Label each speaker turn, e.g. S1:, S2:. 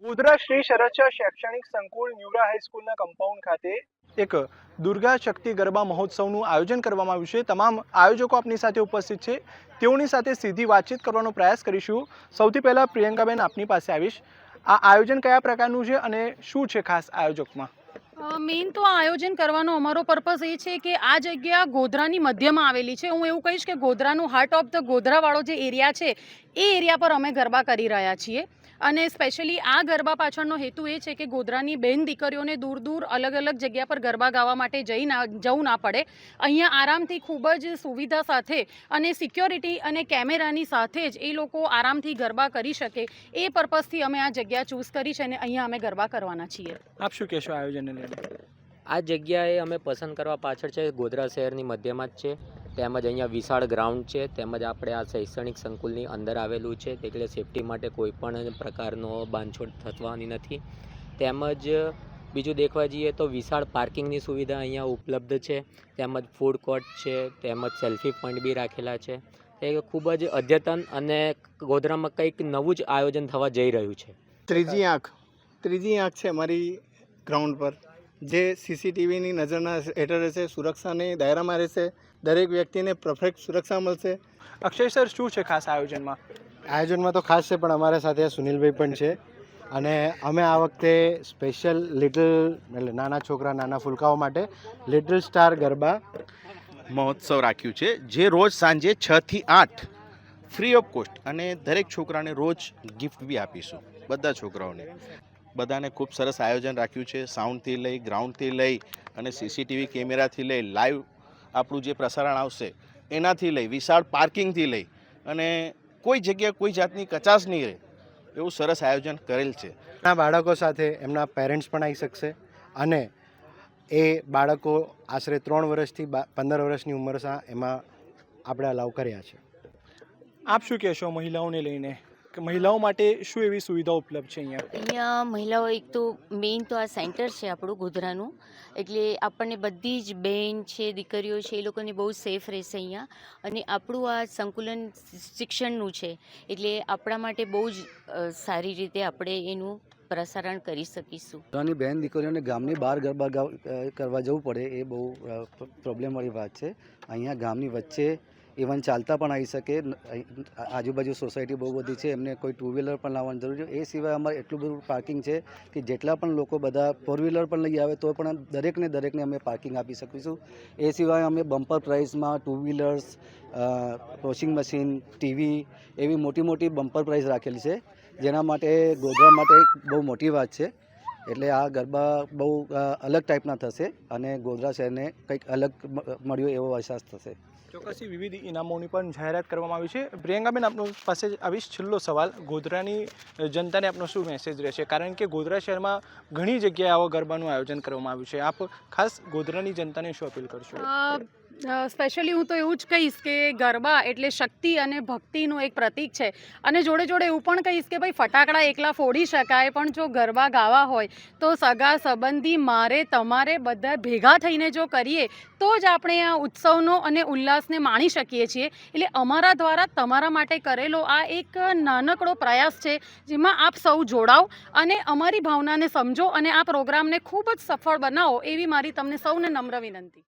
S1: ગોધરા શ્રી શરત્ચા શૈક્ષણિક સંકુલ ન્યુરા હાઈસ્કૂલના કમ્પાઉન્ડ ખાતે એક દુર્ગા શક્તિ ગરબા મહોત્સવનું આયોજન કરવામાં આવ્યું છે। તમામ આયોજકો આપની સાથે ઉપસ્થિત છે, તેઓની સાથે સીધી વાતચીત કરવાનો પ્રયાસ કરીશું। સૌથી પહેલા પ્રિયંકાબેન આપની પાસે આવીશ। આ આયોજન કયા પ્રકારનું છે અને શું છે ખાસ આયોજકમાં?
S2: મેઇન તો આ આયોજન કરવાનો અમારો પર્પઝ એ છે કે આ જગ્યા ગોધરાની મધ્યમાં આવેલી છે। હું એવું કહીશ કે ગોધરાનું હાર્ટ ઓફ ધ ગોધરાવાળો જે એરિયા છે એ એરિયા પર અમે ગરબા કરી રહ્યા છીએ। અને સ્પેશિયલી આ ગરબા પાછળનો હેતુ એ છે કે ગોધરાની બહેન દીકરીઓને દૂર દૂર અલગ અલગ જગ્યા પર ગરબા ગાવા માટે જવું ના પડે। અહીંયા આરામથી ખૂબ જ સુવિધા સાથે અને સિક્યોરિટી અને કેમેરાની સાથે જ એ લોકો આરામથી ગરબા કરી શકે એ પર્પઝથી અમે આ જગ્યા ચૂઝ કરી છે અને અહીંયા અમે ગરબા કરવાના છીએ।
S1: આપ શું કહેશો આયોજનને લઈને?
S3: આ જગ્યાએ અમે પસંદ કરવા પાછળ છે ગોધરા શહેરની મધ્યમાં જ છે, તેમજ અહીંયા વિશાળ ગ્રાઉન્ડ છે, તેમજ આપણે આ શૈક્ષણિક સંકુલની અંદર આવેલું છે, એટલે સેફટી માટે કોઈ પણ પ્રકારનો બાંધછોડ થવાની નથી। તેમજ બીજું દેખવા જઈએ તો વિશાળ પાર્કિંગની સુવિધા અહીંયા ઉપલબ્ધ છે, તેમજ ફૂડ કોર્ટ છે, તેમજ સેલ્ફી પોઈન્ટ બી રાખેલા છે। એ ખૂબ જ અદ્યતન અને ગોધરામાં કંઈક નવું જ આયોજન થવા જઈ રહ્યું છે।
S4: ત્રીજી આંખ છે અમારી ગ્રાઉન્ડ પર, જે સીસીટીવીની નજરના હેઠળ રહેશે, સુરક્ષાની દાયરામાં રહેશે, દરેક વ્યક્તિને પરફેક્ટ સુરક્ષા મળશે।
S1: અક્ષય સર, શું છે ખાસ આયોજનમાં?
S4: આયોજનમાં તો ખાસ છે, પણ અમારા સાથે સુનિલભાઈ પણ છે અને અમે આ વખતે સ્પેશિયલ એટલે નાના છોકરા નાના ફૂલકાઓ માટે લિટલ સ્ટાર ગરબા
S5: મહોત્સવ રાખ્યું છે, જે રોજ સાંજે 6 થી 8 ફ્રી ઓફ કોસ્ટ, અને દરેક છોકરાને રોજ ગિફ્ટ બી આપીશું, બધા છોકરાઓને। બધાને ખૂબ સરસ આયોજન રાખ્યું છે, સાઉન્ડથી લઈ, ગ્રાઉન્ડથી લઈ અને સીસીટીવી કેમેરાથી લઈ, લાઈવ આપણું જે પ્રસારણ આવશે એનાથી લઈ, વિશાળ પાર્કિંગથી લઈ, અને કોઈ જગ્યાએ કોઈ જાતની કચાશ નહીં રહે એવું સરસ આયોજન કરેલ છે।
S4: ના બાળકો સાથે એમના પેરેન્ટ્સ પણ આવી શકશે અને એ બાળકો આશરે 3 વર્ષથી 15 વર્ષની ઉંમર એમાં આપણે અલાઉ કર્યા છે।
S1: આપ શું કહેશો મહિલાઓને લઈને કે મહિલાઓ માટે શું એવી સુવિધાઓ ઉપલબ્ધ છે અહીંયા?
S6: અહીંયા મહિલાઓ એક તો મેઇન તો આ સેન્ટર છે આપણું ગોધરાનું, એટલે આપણને બધી જ બહેન છે, દીકરીઓ છે, એ લોકોને બહુ સેફ રહેશે અહીંયા। અને આપણું આ સંકુલન શિક્ષણનું છે, એટલે આપણા માટે બહુ જ સારી રીતે આપણે એનું પ્રસારણ કરી શકીશું।
S7: પોતાની બહેન દીકરીઓને ગામની બહાર ગરબા કરવા જવું પડે એ બહુ પ્રોબ્લેમવાળી વાત છે। અહીંયા ગામની વચ્ચે ઇવન ચાલતા પણ આવી શકે, આજુબાજુ સોસાયટી બહુ બધી છે, એમને કોઈ 2 વ્હીલર પણ લાવવાની જરૂર છે। એ સિવાય અમારે એટલું બધું પાર્કિંગ છે કે જેટલા પણ લોકો બધા 4 વ્હીલર પણ લઈ આવે તો પણ દરેકને અમે પાર્કિંગ આપી શકીશું। એ સિવાય અમે બમ્પર પ્રાઇઝમાં 2 વ્હીલર્સ, વોશિંગ મશીન, ટીવી એવી મોટી બમ્પર પ્રાઇઝ રાખેલી છે, જેના માટે ગોધરા માટે બહુ મોટી વાત છે। એટલે આ ગરબા બહુ અલગ ટાઈપના થશે અને ગોધરા શહેરને કંઈક અલગ મળ્યો એવો અહેસાસ થશે।
S1: ચોક્કસથી વિવિધ ઇનામોની પણ જાહેરાત કરવામાં આવી છે। પ્રિયંકાબેન, આપનો પાસે આવીશ છેલ્લો સવાલ, ગોધરાની જનતાને આપનો શું મેસેજ રહેશે? કારણ કે ગોધરા શહેરમાં ઘણી જગ્યાએ આવા ગરબાનું આયોજન કરવામાં આવ્યું છે, આપ ખાસ ગોધરાની જનતાને શું અપીલ કરશો?
S2: સ્પેશિયલી હું તો એવું જ કહીશ કે ગરબા એટલે શક્તિ અને ભક્તિનું એક પ્રતીક છે। અને જોડે જોડે એવું પણ કહીશ કે ભાઈ ફટાકડા એકલા ફોડી શકાય, પણ જો ગરબા ગાવા હોય તો સગા સંબંધી મારે તમારે બધા ભેગા થઈને જો કરીએ તો જ આપણે આ ઉત્સવનો અને ઉલ્લાસને માણી શકીએ છીએ। એટલે અમારા દ્વારા તમારા માટે કરેલો આ એક નાનકડો પ્રયાસ છે, જેમાં આપ સૌ જોડાઓ અને અમારી ભાવનાને સમજો અને આ પ્રોગ્રામને ખૂબ જ સફળ બનાવો એવી મારી તમને સૌને નમ્ર વિનંતી।